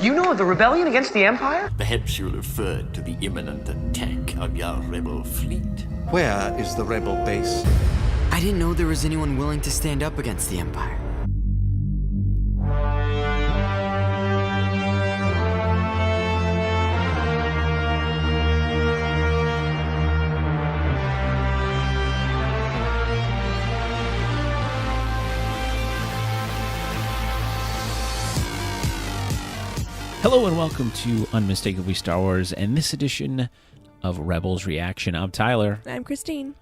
You know of the rebellion against the Empire? Perhaps you referred to the imminent attack on your rebel fleet. Where is the rebel base? I didn't know there was anyone willing to stand up against the Empire. Hello and welcome to Unmistakably Star Wars and this edition of Rebels Reaction. I'm Tyler. I'm Christine.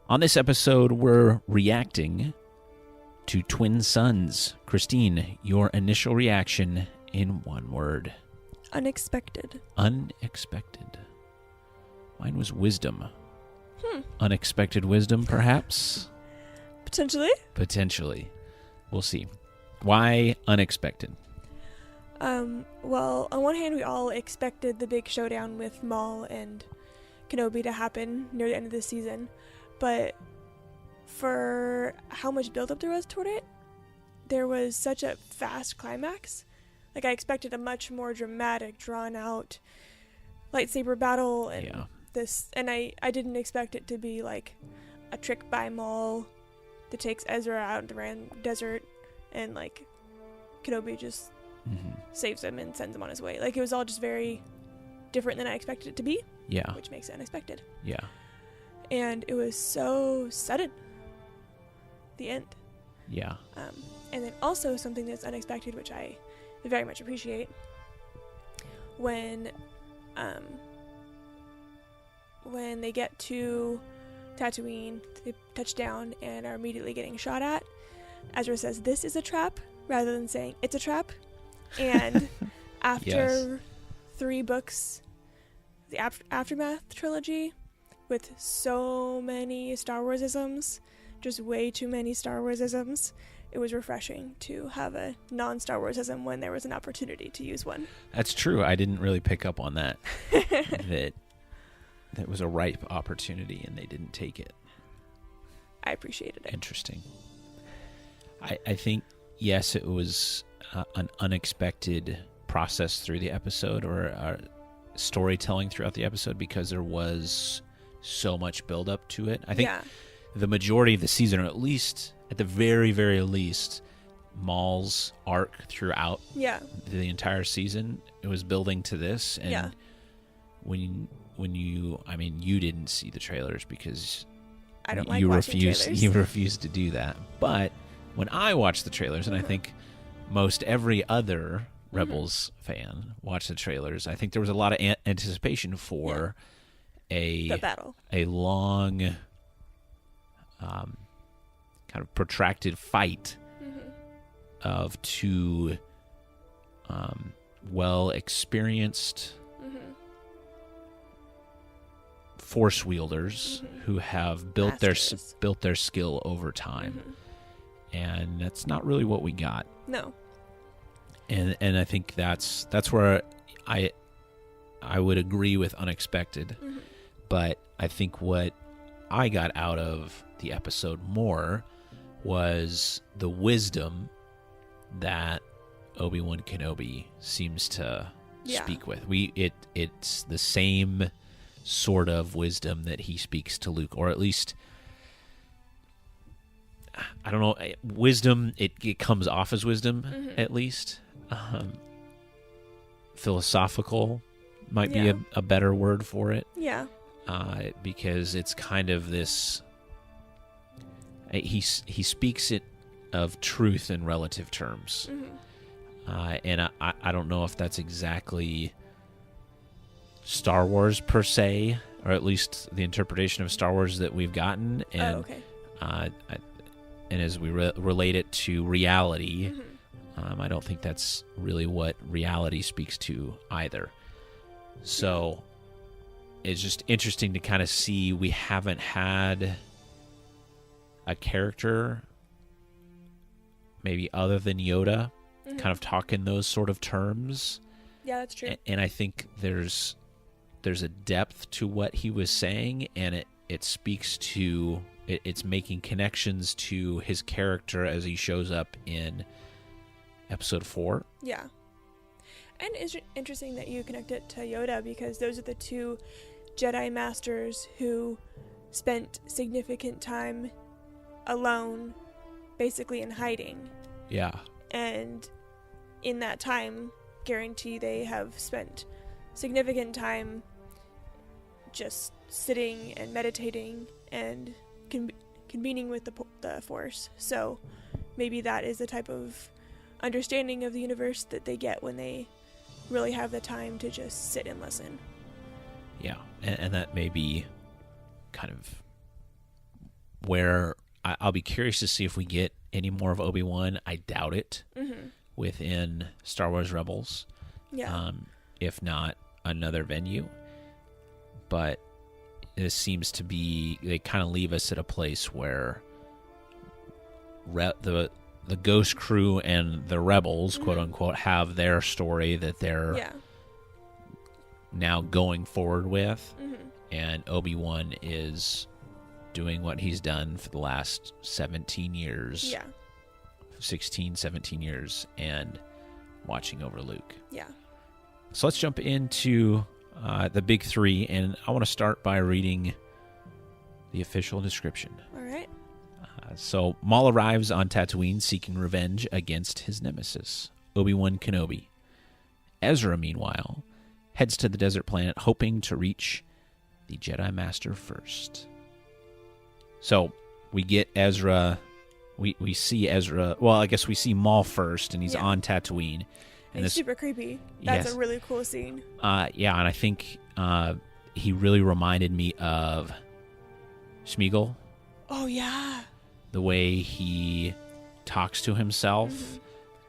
On this episode, we're reacting to Twin Suns. Christine, your initial reaction in one word. Unexpected. Unexpected. Mine was wisdom. Unexpected wisdom, perhaps? Potentially. Potentially. We'll see. Why unexpected? Well, on one hand, we all expected the big showdown with Maul and Kenobi to happen near the end of the season, but for how much build-up there was toward it, there was such a fast climax. Like, I expected a much more dramatic, drawn-out lightsaber battle, and I didn't expect it to be like a trick by Maul that takes Ezra out into the random desert, and like Kenobi just saves him and sends him on his way. Like, it was all just very different than I expected it to be. Yeah. Which makes it unexpected. Yeah. And it was so sudden. The end. Yeah. And then also something that's unexpected, which I very much appreciate, when they get to Tatooine, they touch down and are immediately getting shot at, Ezra says, "This is a trap," rather than saying, "It's a trap." And after 3 books, the Aftermath trilogy, with so many Star Wars-isms, just way too many Star Wars-isms, it was refreshing to have a non-Star Wars-ism when there was an opportunity to use one. That's true. I didn't really pick up on that. that was a ripe opportunity and they didn't take it. I appreciated it. Interesting. I think, yes, it was an unexpected process through the episode, or storytelling throughout the episode, because there was so much build-up to it. I think the majority of the season, or at least, at the very, very least, Maul's arc throughout the entire season, it was building to this. And when you, I mean, you didn't see the trailers because I don't like watching trailers. You refused to do that. But when I watched the trailers, and I think most every other Rebels fan watched the trailers, I think there was a lot of anticipation for the battle, a long, kind of protracted fight of 2 well-experienced Force wielders who have built their skill over time. And that's not really what we got. No. And I think that's where I would agree with unexpected. But I think what I got out of the episode more was the wisdom that Obi-Wan Kenobi seems to speak with. It's the same sort of wisdom that he speaks to Luke, or at least, I don't know, wisdom, it comes off as wisdom, at least. Philosophical might be a better word for it. Yeah. Because it's kind of this, he speaks it of truth in relative terms. And I don't know if that's exactly Star Wars per se, or at least the interpretation of Star Wars that we've gotten. And and as we relate it to reality, I don't think that's really what reality speaks to either. So it's just interesting to kind of see we haven't had a character, maybe other than Yoda, kind of talk in those sort of terms. Yeah, that's true. And I think there's a depth to what he was saying, and it speaks to, it's making connections to his character as he shows up in episode 4. Yeah. And it's interesting that you connect it to Yoda, because those are the two Jedi Masters who spent significant time alone, basically in hiding. Yeah. And in that time, guarantee they have spent significant time just sitting and meditating and convening with the Force. So maybe that is the type of understanding of the universe that they get when they really have the time to just sit and listen. Yeah, and that may be kind of where I'll be curious to see if we get any more of Obi-Wan. I doubt it within Star Wars Rebels. Yeah. If not another venue. But this seems to be, they kind of leave us at a place where the Ghost Crew and the Rebels, quote unquote, have their story that they're now going forward with, and Obi-Wan is doing what he's done for the last 17 years, 16, 17 years, and watching over Luke. Yeah. So let's jump into the big three, and I want to start by reading the official description. All right. So Maul arrives on Tatooine seeking revenge against his nemesis, Obi-Wan Kenobi. Ezra, meanwhile, heads to the desert planet hoping to reach the Jedi Master first. So we get Ezra, we see Ezra, well, I guess we see Maul first, and he's on Tatooine. And it's super creepy. That's yes. a really cool scene. Yeah, and I think he really reminded me of Smeagol. Oh, yeah. The way he talks to himself,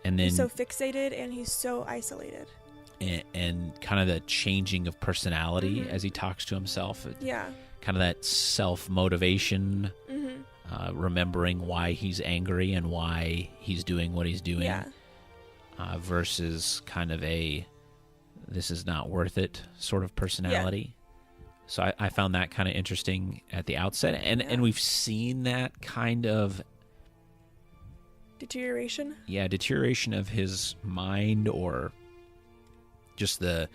and then he's so fixated and he's so isolated. And kind of the changing of personality as he talks to himself. Yeah. Kind of that self-motivation, remembering why he's angry and why he's doing what he's doing. Yeah. Versus kind of a this is not worth it sort of personality. So I found that kind of interesting at the outset. And we've seen that kind of deterioration. Yeah, deterioration of his mind, or just the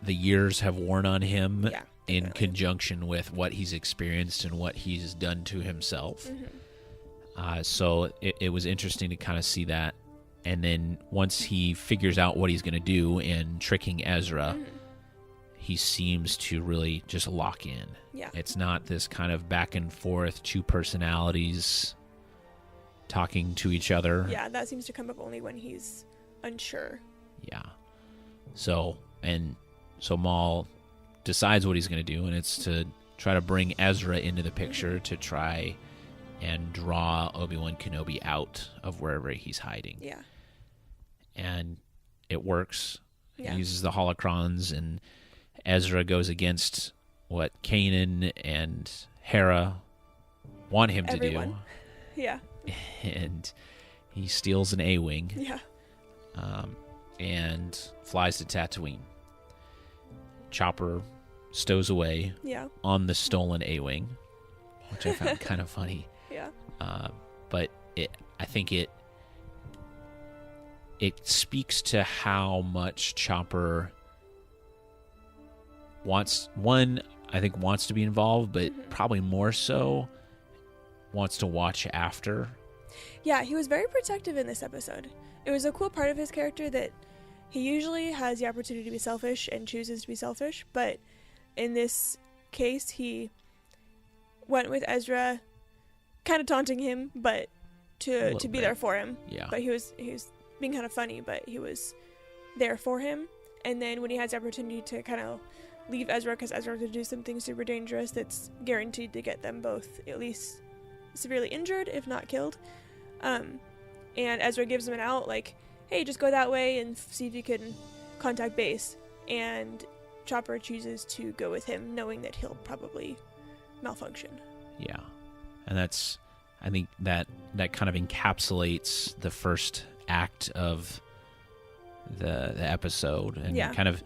years have worn on him in conjunction with what he's experienced and what he's done to himself. So it was interesting to kind of see that. And then once he figures out what he's going to do in tricking Ezra, he seems to really just lock in. Yeah. It's not this kind of back and forth, two personalities talking to each other. Yeah, that seems to come up only when he's unsure. Yeah. So Maul decides what he's going to do, and it's to try to bring Ezra into the picture to try and draw Obi-Wan Kenobi out of wherever he's hiding. Yeah. And it works. Yeah. He uses the holocrons, and Ezra goes against what Kanan and Hera want him to do. Yeah. And he steals an A-Wing. Yeah. And flies to Tatooine. Chopper stows away on the stolen A-Wing, which I found kind of funny. Yeah. But I think it speaks to how much Chopper wants to be involved, but probably more so wants to watch after. Yeah, he was very protective in this episode. It was a cool part of his character that he usually has the opportunity to be selfish and chooses to be selfish, but in this case, he went with Ezra, kind of taunting him, but to be there for him. Yeah. But he was being kind of funny, but he was there for him. And then when he has the opportunity to kind of leave Ezra, because Ezra could do something super dangerous that's guaranteed to get them both at least severely injured, if not killed. And Ezra gives him an out, like, hey, just go that way and see if you can contact base. And Chopper chooses to go with him, knowing that he'll probably malfunction. Yeah. And I think that kind of encapsulates the first act of the episode, and kind of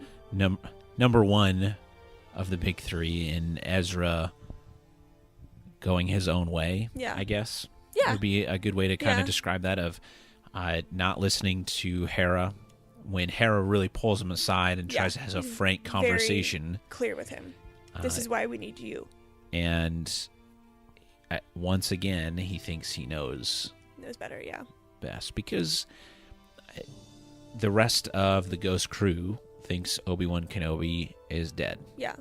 number one of the big three, in Ezra going his own way, I guess. Yeah. Would be a good way to kind of describe that, of not listening to Hera when Hera really pulls him aside and Yeah, tries to have a he's frank conversation. Clear with him. This is why we need you. And once again, he thinks he knows Better, yeah. best, because the rest of the Ghost crew thinks Obi-Wan Kenobi is dead. Yeah.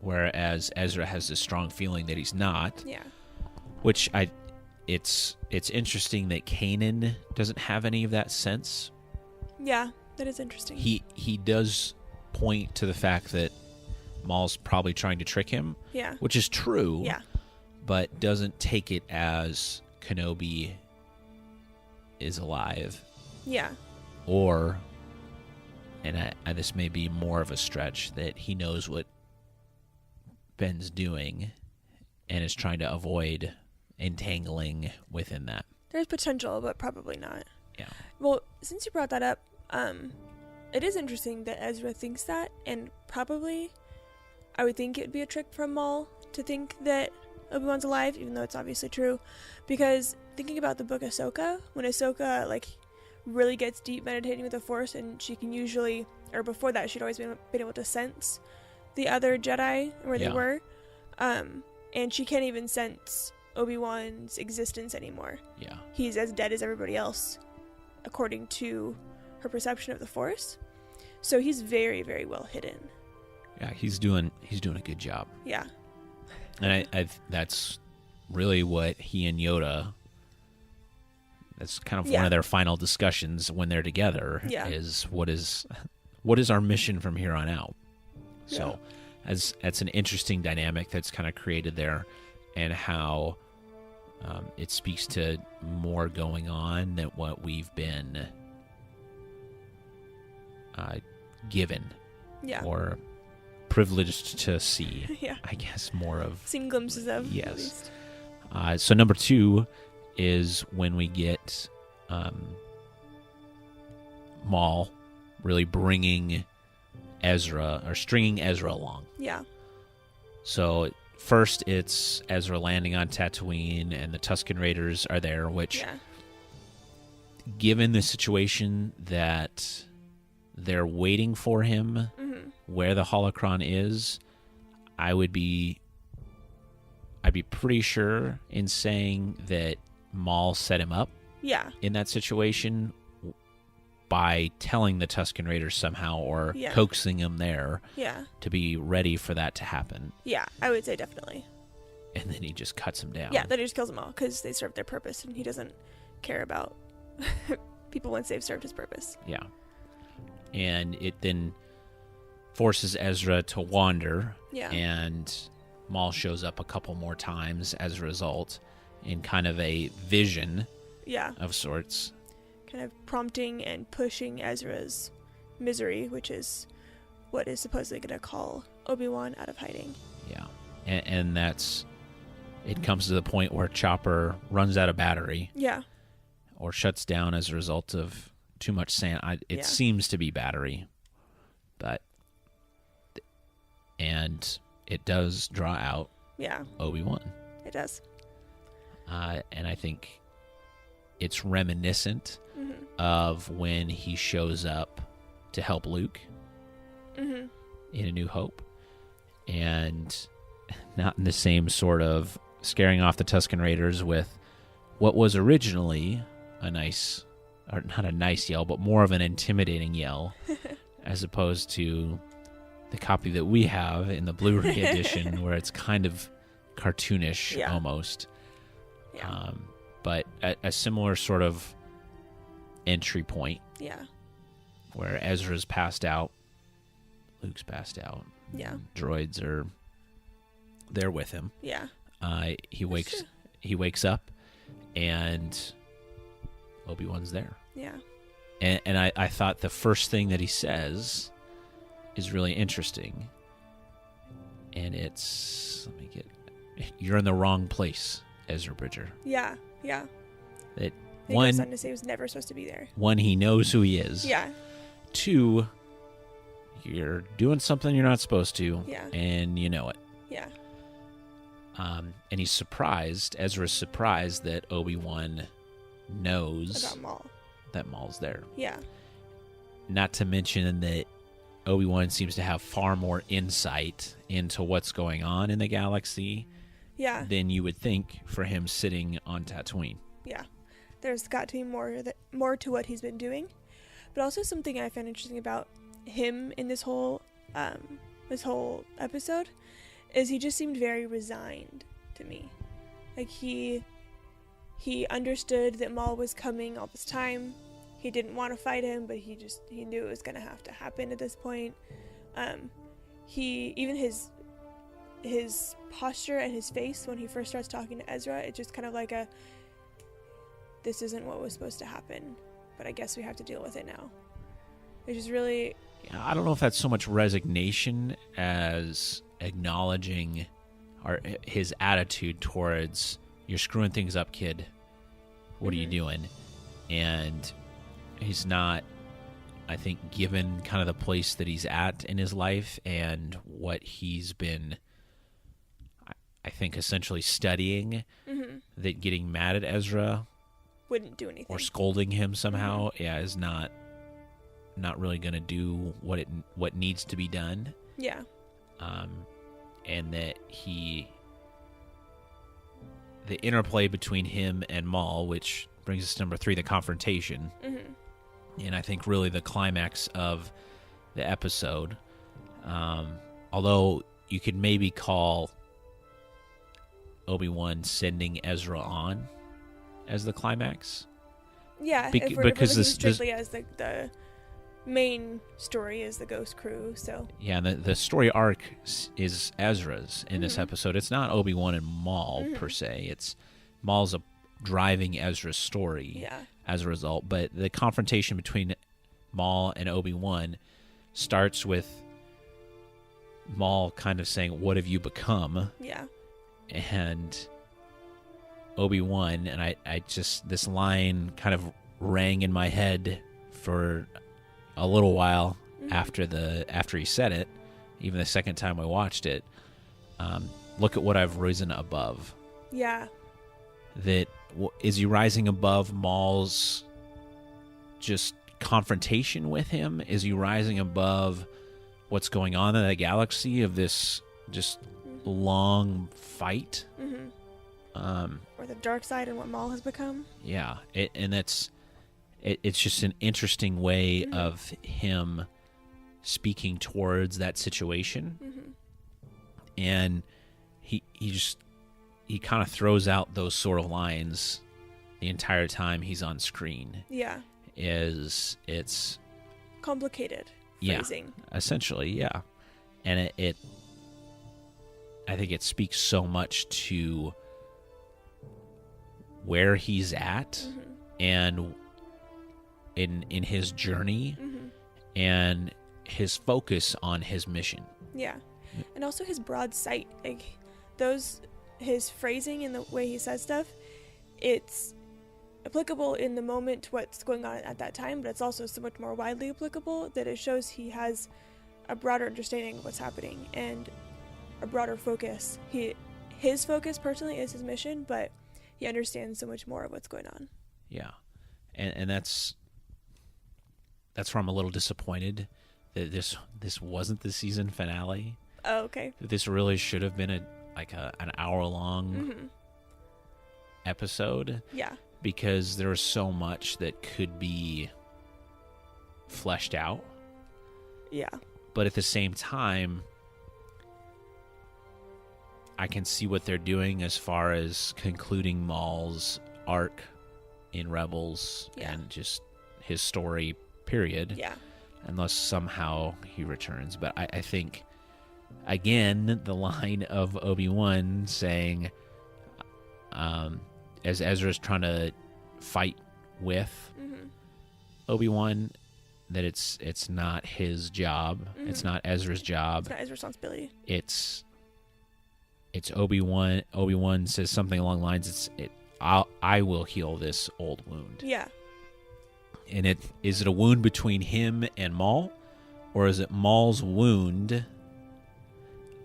Whereas Ezra has this strong feeling that he's not. Yeah. Which it's interesting that Kanan doesn't have any of that sense. Yeah, that is interesting. He does point to the fact that Maul's probably trying to trick him. Yeah. Which is true. Yeah. But doesn't take it as Kenobi is alive. Yeah. Or, and this may be more of a stretch, that he knows what Ben's doing and is trying to avoid entangling within that. There's potential, but probably not. Yeah. Well, since you brought that up, it is interesting that Ezra thinks that, and probably I would think it would be a trick from Maul to think that Obi-Wan's alive, even though it's obviously true, because thinking about the book Ahsoka, when Ahsoka really gets deep meditating with the Force, and she can usually, or before that, she'd always been able to sense the other Jedi where they were, and she can't even sense Obi-Wan's existence anymore. Yeah, he's as dead as everybody else, according to her perception of the Force. So he's very, very well hidden. Yeah, he's doing a good job. Yeah. And I that's really what he and Yoda, that's kind of one of their final discussions when they're together, is what is our mission from here on out. So that's an interesting dynamic that's kind of created there, and how it speaks to more going on than what we've been given or privileged to see. I guess more of seen glimpses of. Yes. So number 2 is when we get Maul really bringing Ezra, or stringing Ezra along. Yeah. So first it's Ezra landing on Tatooine, and the Tusken Raiders are there, which, given the situation that they're waiting for him where the holocron is, I'd be pretty sure in saying that Maul set him up in that situation by telling the Tusken Raiders somehow, or coaxing him there to be ready for that to happen. Yeah, I would say definitely. And then he just cuts him down. Yeah, then he just kills them all because they served their purpose, and he doesn't care about people once they've served his purpose. Yeah. And it then forces Ezra to wander, and Maul shows up a couple more times as a result in kind of a vision of sorts. Kind of prompting and pushing Ezra's misery, which is what is supposedly going to call Obi-Wan out of hiding. Yeah. And it comes to the point where Chopper runs out of battery. Yeah. Or shuts down as a result of too much sand. It seems to be battery, and it does draw out Obi-Wan. It does. And I think it's reminiscent of when he shows up to help Luke in A New Hope, and not in the same sort of scaring off the Tusken Raiders with what was originally a nice, or not a nice yell, but more of an intimidating yell, as opposed to the copy that we have in the Blu-ray edition, where it's kind of cartoonish almost. Yeah. But a similar sort of entry point. Yeah. Where Ezra's passed out, Luke's passed out. Yeah. Droids are there with him. Yeah. He wakes up, and Obi-Wan's there. Yeah. And I thought the first thing that he says is really interesting. And it's, you're in the wrong place, Ezra Bridger. Yeah, yeah. That he goes on to say he was never supposed to be there. 1, he knows who he is. Yeah. 2, you're doing something you're not supposed to. Yeah. And you know it. Yeah. And he's surprised, Ezra's surprised that Obi-Wan knows about Maul. That Maul's there. Yeah. not to mention that Obi-Wan seems to have far more insight into what's going on in the galaxy Yeah. than you would think for him sitting on Tatooine. Yeah. There's got to be more to what he's been doing. But also something I found interesting about him in this whole episode is he just seemed very resigned to me. Like he understood that Maul was coming all this time. He didn't want to fight him, but he knew it was going to have to happen at this point. His posture and his face when he first starts talking to Ezra, it's just kind of like this isn't what was supposed to happen, but I guess we have to deal with it now. Which is really... Yeah, I don't know if that's so much resignation as acknowledging his attitude towards, you're screwing things up, kid. What are you doing? And he's not, I think, given kind of the place that he's at in his life and what he's been, I think, essentially studying, that getting mad at Ezra wouldn't do anything. Or scolding him somehow, is not really going to do what needs to be done. Yeah. And that the interplay between him and Maul, which brings us to number 3, the confrontation. And I think really the climax of the episode. Although you could maybe call Obi-Wan sending Ezra on as the climax. Yeah, if we're because looking strictly as the main story is the Ghost Crew, so... Yeah, and the story arc is Ezra's in this episode. It's not Obi-Wan and Maul, per se. It's Maul's driving Ezra's story as a result. But the confrontation between Maul and Obi-Wan starts with Maul kind of saying, "What have you become?" Yeah. And Obi-Wan, and I just, this line kind of rang in my head for a little while after he said it, even the second time I watched it. Look at what I've risen above. Yeah. That is he rising above Maul's just confrontation with him? Is he rising above what's going on in the galaxy of this just long fight? Or the dark side and what Maul has become. Yeah, it's just an interesting way of him speaking towards that situation. And he kind of throws out those sort of lines the entire time he's on screen. Yeah. It's complicated phrasing. Yeah, essentially, yeah. And it I think it speaks so much to where he's at and in his journey and his focus on his mission. Yeah. And also his broad sight. Like his phrasing and the way he says stuff, it's applicable in the moment to what's going on at that time, but it's also so much more widely applicable that it shows he has a broader understanding of what's happening and a broader focus. His focus personally is his mission, but he understands so much more of what's going on. Yeah. And that's where I'm a little disappointed that this wasn't the season finale. Oh, okay. This really should have been an hour-long episode. Yeah. Because there was so much that could be fleshed out. Yeah. But at the same time, I can see what they're doing as far as concluding Maul's arc in Rebels and just his story, period. Yeah. Unless somehow he returns. But I think, again, the line of Obi-Wan saying, as Ezra's trying to fight with Obi-Wan, that it's not his job. It's not Ezra's job. It's not his responsibility. It's Obi-Wan. Obi-Wan says something along the lines, I will heal this old wound. Yeah. And is it a wound between him and Maul, or is it Maul's wound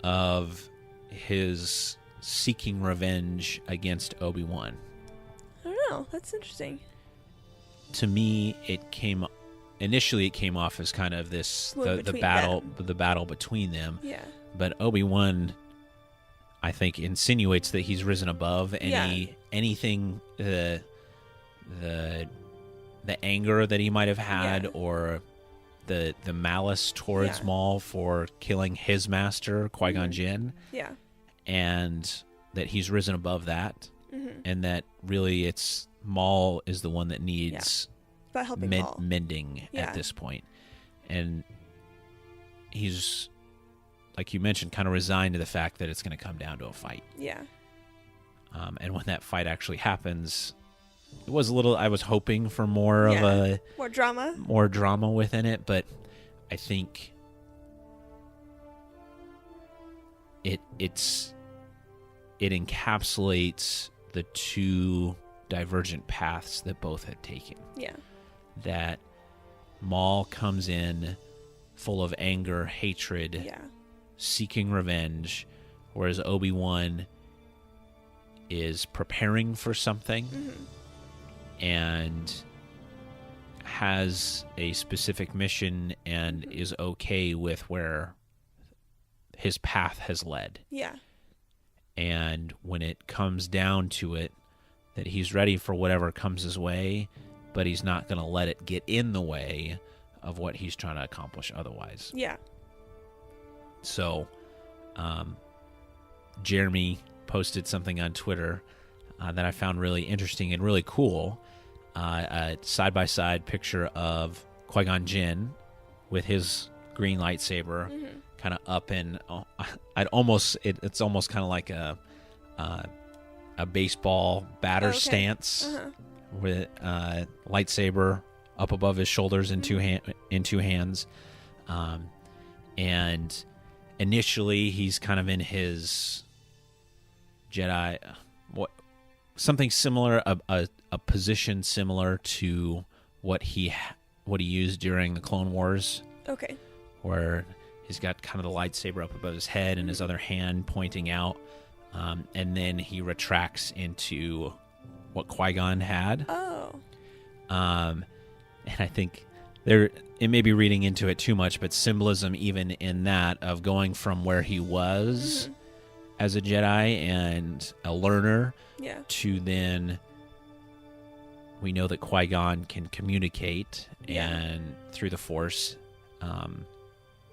of his seeking revenge against Obi-Wan? I don't know. That's interesting. To me, it came initially it came off as kind of this War the between battle them. the battle between them. Yeah. But Obi-Wan, I think, insinuates that he's risen above anything the anger that he might have had or the malice towards Maul for killing his master, Qui-Gon Jinn. Yeah. And that he's risen above that. And that really it's Maul is the one that needs About helping Maul. mending at this point. And he's, like you mentioned, kind of resigned to the fact that it's going to come down to a fight. Yeah. And when that fight actually happens, it was a little, I was hoping for more of a... More drama within it, but I think it encapsulates the two divergent paths that both had taken. Yeah. That Maul comes in full of anger, hatred, seeking revenge, whereas Obi-Wan is preparing for something and has a specific mission and is okay with where his path has led. Yeah. And when it comes down to it, that he's ready for whatever comes his way, but he's not going to let it get in the way of what he's trying to accomplish otherwise. Yeah. So, Jeremy posted something on Twitter that I found really interesting and really cool. A side-by-side picture of Qui-Gon Jinn with his green lightsaber kind of up in... it's almost kind of like a baseball batter stance with lightsaber up above his shoulders in two hands. And initially he's kind of in his Jedi... something similar, a position similar to what he used during the Clone Wars. Okay. Where he's got kind of the lightsaber up above his head and his other hand pointing out, and then he retracts into what Qui-Gon had. Oh. And I think it may be reading into it too much, but symbolism even in that of going from where he was as a Jedi and a learner to then we know that Qui-Gon can communicate and through the Force,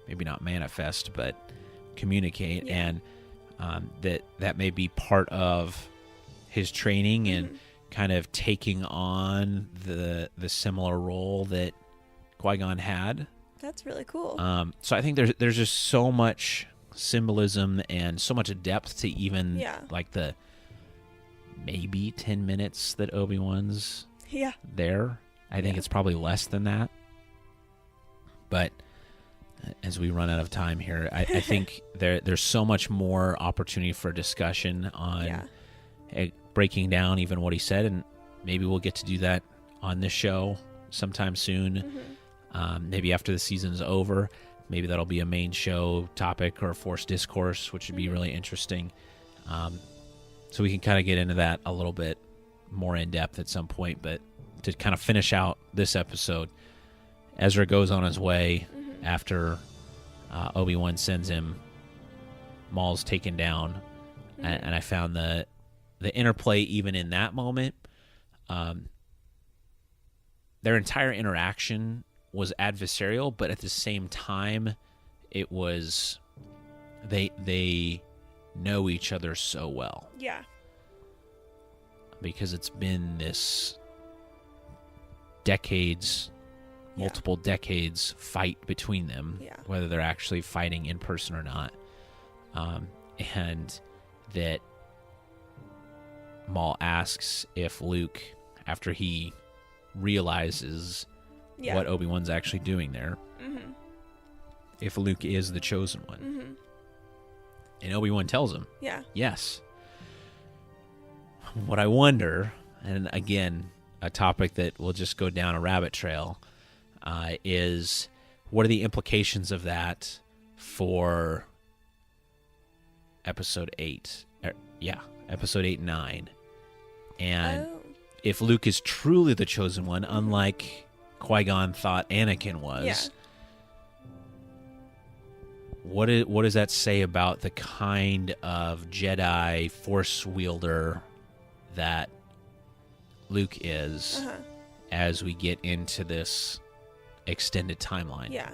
maybe not manifest, but communicate, and that may be part of his training and kind of taking on the similar role that Qui-Gon had. That's really cool. So I think there's just so much symbolism and so much depth to even like the maybe 10 minutes that Obi-Wan's there. I think it's probably less than that. But as we run out of time here, I think there's so much more opportunity for discussion on breaking down even what he said, and maybe we'll get to do that on this show sometime soon. Maybe after the season's over. Maybe that'll be a main show topic or a Force discourse, which would be really interesting. So we can kind of get into that a little bit more in depth at some point. But to kind of finish out this episode, Ezra goes on his way after Obi-Wan sends him. Maul's taken down. And I found the interplay even in that moment. Their entire interaction was adversarial, but at the same time, it was they know each other so well. Yeah. Because it's been this multiple decades fight between them, whether they're actually fighting in person or not. And that Maul asks if Luke, after he realizes what Obi-Wan's actually doing there, if Luke is the chosen one. And Obi-Wan tells him, yes. What I wonder, and again, a topic that will just go down a rabbit trail, is what are the implications of that for episode 8? Episode 8 and 9. And if Luke is truly the chosen one, unlike Qui-Gon thought Anakin was. Yeah. What does that say about the kind of Jedi Force wielder that Luke is as we get into this extended timeline? Yeah.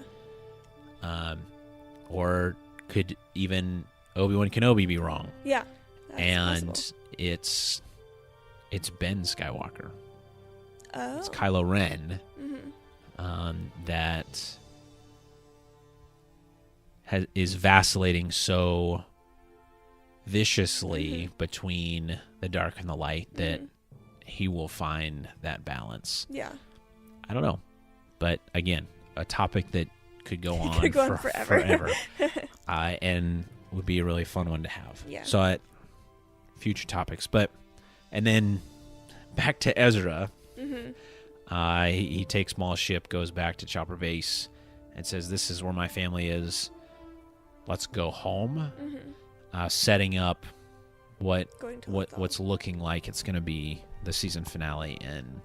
Or could even Obi-Wan Kenobi be wrong? Yeah. That's And possible. it's Ben Skywalker. Oh. It's Kylo Ren Mm-hmm. that is vacillating so viciously between the dark and the light that he will find that balance. Yeah. I don't know. But again, a topic that could go on, Could go on for forever. And would be a really fun one to have. Yeah. So at future topics. And then back to Ezra. He takes Maul's ship, goes back to Chopper Base, and says, "This is where my family is. Let's go home." Setting up Going to Lothal. what's looking like it's going to be the season finale and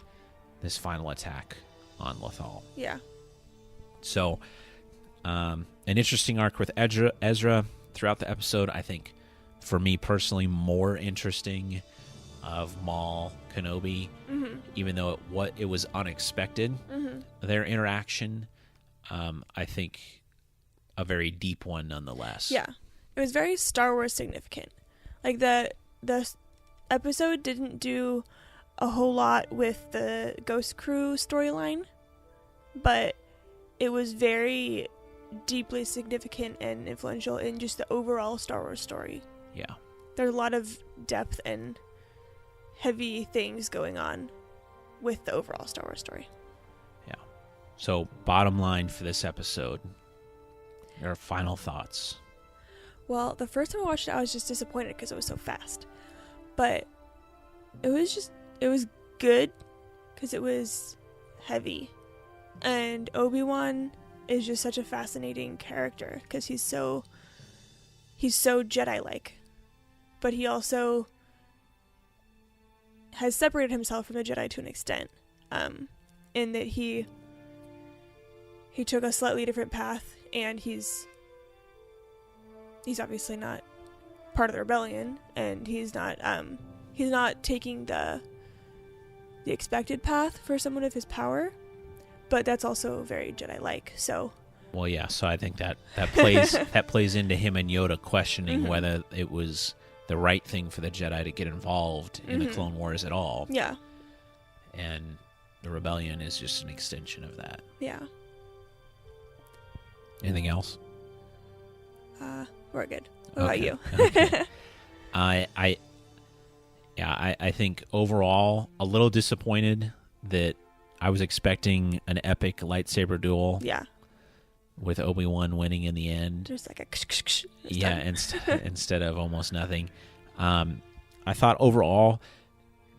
this final attack on Lothal. Yeah. So, an interesting arc with Ezra throughout the episode. I think, for me personally, more interesting of Maul Kenobi, even though it was unexpected. Their interaction, I think, a very deep one nonetheless. Yeah. It was very Star Wars significant. Like the episode didn't do a whole lot with the Ghost Crew storyline, but it was very deeply significant and influential in just the overall Star Wars story. Yeah. There's a lot of depth and heavy things going on with the overall Star Wars story. Yeah. So, bottom line for this episode, your final thoughts. Well, the first time I watched it, I was just disappointed because it was so fast. But it was good because it was heavy. And Obi-Wan is just such a fascinating character because he's so Jedi-like. But he also has separated himself from the Jedi to an extent. In that he took a slightly different path, and he's obviously not part of the rebellion, and he's not taking the expected path for someone of his power, but that's also very Jedi-like. So, well, yeah. So I think that plays into him and Yoda questioning whether it was the right thing for the Jedi to get involved in the Clone Wars at all. Yeah. And the rebellion is just an extension of that. Yeah. Anything else? We're good. What about you? Okay. I think overall a little disappointed that I was expecting an epic lightsaber duel. Yeah. With Obi-Wan winning in the end. Just like a yeah, instead of almost nothing. I thought overall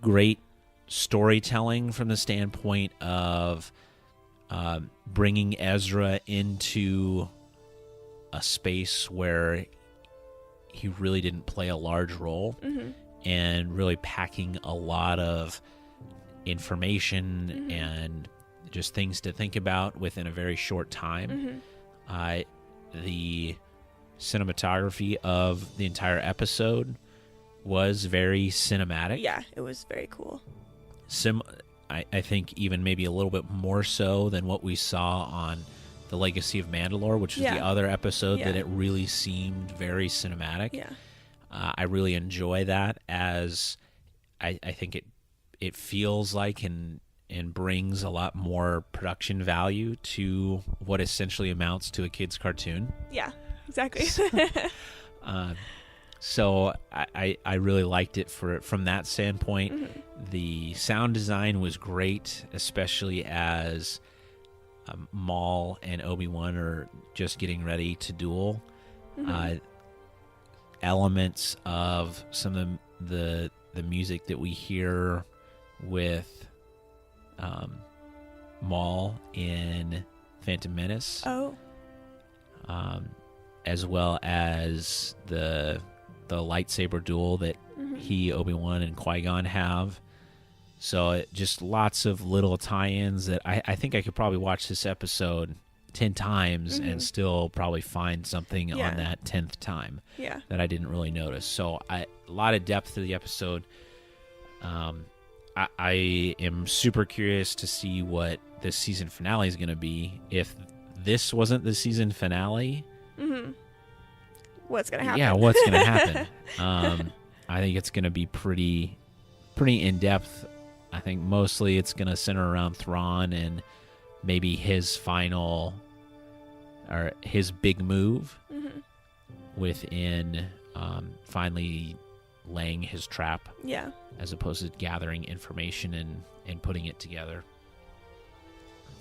great storytelling from the standpoint of bringing Ezra into a space where he really didn't play a large role, and really packing a lot of information and just things to think about within a very short time. The cinematography of the entire episode was very cinematic. Yeah, it was very cool. I think even maybe a little bit more so than what we saw on The Legacy of Mandalore, which was the other episode that it really seemed very cinematic. Yeah. I really enjoy that, as I think it feels like and brings a lot more production value to what essentially amounts to a kid's cartoon. Yeah, exactly. So I really liked it from that standpoint. The sound design was great, especially as Maul and Obi-Wan are just getting ready to duel. Elements of some of the music that we hear with Maul in Phantom Menace. Oh. As well as the lightsaber duel that he, Obi-Wan, and Qui-Gon have. So just lots of little tie-ins that I think I could probably watch this episode 10 times and still probably find something on that 10th time that I didn't really notice. So a lot of depth to the episode. I am super curious to see what this season finale is going to be. If this wasn't the season finale, what's going to happen? Yeah, what's going to happen? I think it's going to be pretty in-depth. I think mostly it's going to center around Thrawn and maybe his final or his big move within finally laying his trap. Yeah. As opposed to gathering information and putting it together.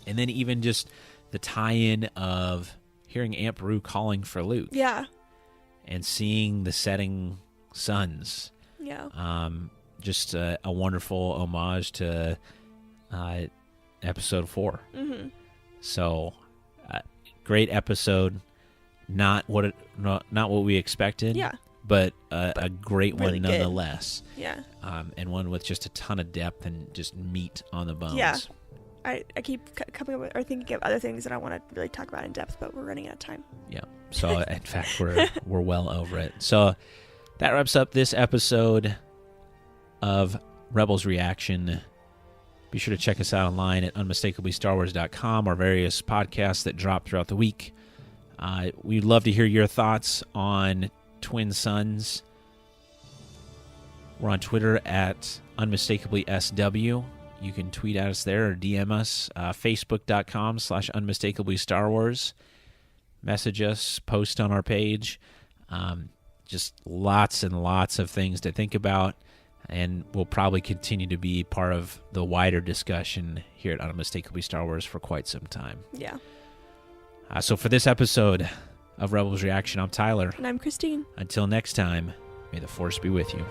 And then even just the tie-in of hearing Aunt Beru calling for Luke. Yeah. And seeing the setting suns. Yeah. Just a wonderful homage to episode 4. So, great episode. Not what we expected. Yeah. But a great really one nonetheless. Good. Yeah. And one with just a ton of depth and just meat on the bones. Yeah. I keep coming up or thinking of other things that I want to really talk about in depth, but we're running out of time. Yeah. So in fact, we're well over it. So that wraps up this episode of Rebels Reaction. Be sure to check us out online at unmistakably-starwars.com, our various podcasts that drop throughout the week. We'd love to hear your thoughts on Twin Suns. We're on Twitter at unmistakably-SW. You can tweet at us there or DM us. Facebook.com/unmistakably-starwars. Message us, post on our page. Just lots and lots of things to think about, and we'll probably continue to be part of the wider discussion here at Unmistakably Star Wars for quite some time. Yeah. So for this episode of Rebels Reaction, I'm Tyler. And I'm Christine. Until next time, may the Force be with you.